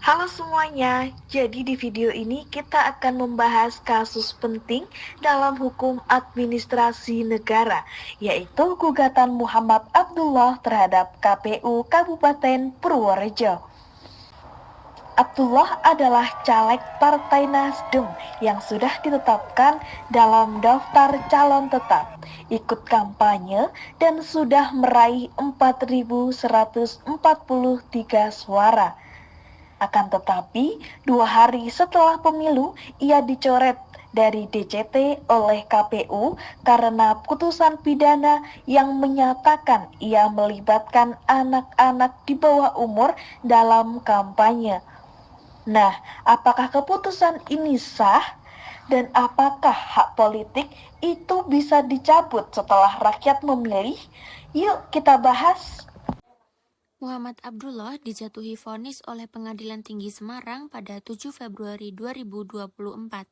Halo semuanya, jadi di video ini kita akan membahas kasus penting dalam hukum administrasi negara, yaitu gugatan Muhammad Abdullah terhadap KPU Kabupaten Purworejo. Abdullah adalah caleg Partai Nasdem yang sudah ditetapkan dalam daftar calon tetap, ikut kampanye, dan sudah meraih 4.143 suara. Akan tetapi, 2 hari setelah pemilu, ia dicoret dari DCT oleh KPU karena putusan pidana yang menyatakan ia melibatkan anak-anak di bawah umur dalam kampanye. Nah, apakah keputusan ini sah? Dan apakah hak politik itu bisa dicabut setelah rakyat memilih? Yuk kita bahas. Muhammad Abdullah dijatuhi vonis oleh Pengadilan Tinggi Semarang pada 7 Februari 2024.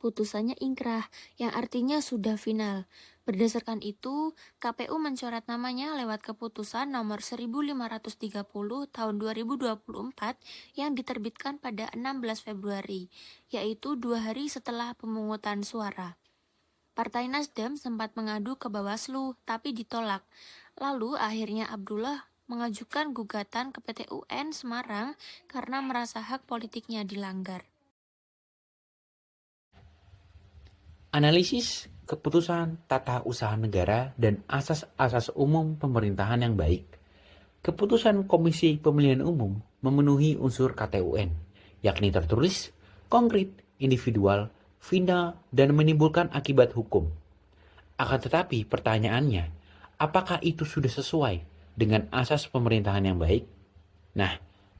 Putusannya ingkrah, yang artinya sudah final. Berdasarkan itu, KPU mencoret namanya lewat keputusan nomor 1530 tahun 2024 yang diterbitkan pada 16 Februari, yaitu 2 hari setelah pemungutan suara. Partai Nasdem sempat mengadu ke Bawaslu, tapi ditolak. Lalu akhirnya Abdullah mengajukan gugatan ke PT UN Semarang karena merasa hak politiknya dilanggar. Analisis keputusan tata usaha negara dan asas-asas umum pemerintahan yang baik. Keputusan Komisi Pemilihan Umum memenuhi unsur KTUN, yakni tertulis, konkret, individual, final, dan menimbulkan akibat hukum. Akan tetapi pertanyaannya, apakah itu sudah sesuai dengan asas pemerintahan yang baik? Nah,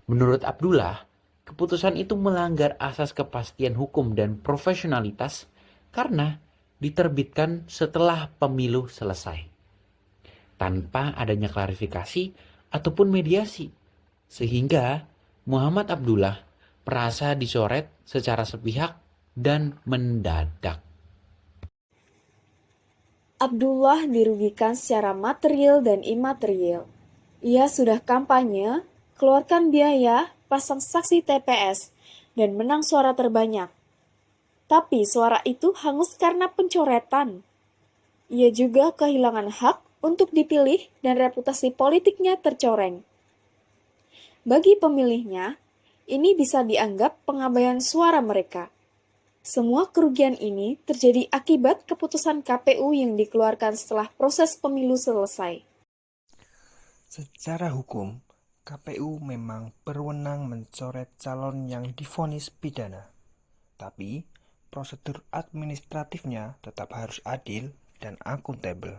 menurut Abdullah, keputusan itu melanggar asas kepastian hukum dan profesionalitas karena diterbitkan setelah pemilu selesai, tanpa adanya klarifikasi ataupun mediasi, sehingga Muhammad Abdullah merasa dicoret secara sepihak dan mendadak. Abdullah dirugikan secara material dan imaterial. Ia sudah kampanye, keluarkan biaya, pasang saksi TPS, dan menang suara terbanyak. Tapi suara itu hangus karena pencoretan. Ia juga kehilangan hak untuk dipilih dan reputasi politiknya tercoreng. Bagi pemilihnya, ini bisa dianggap pengabaian suara mereka. Semua kerugian ini terjadi akibat keputusan KPU yang dikeluarkan setelah proses pemilu selesai. Secara hukum, KPU memang berwenang mencoret calon yang divonis pidana. Tapi, prosedur administratifnya tetap harus adil dan akuntabel.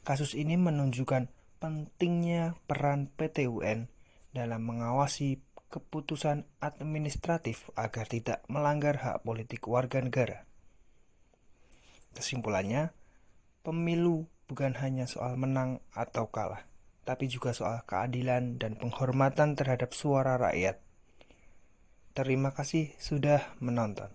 Kasus ini menunjukkan pentingnya peran PT UN dalam mengawasi keputusan administratif agar tidak melanggar hak politik warga negara. Kesimpulannya, pemilu bukan hanya soal menang atau kalah, tapi juga soal keadilan dan penghormatan terhadap suara rakyat. Terima kasih sudah menonton.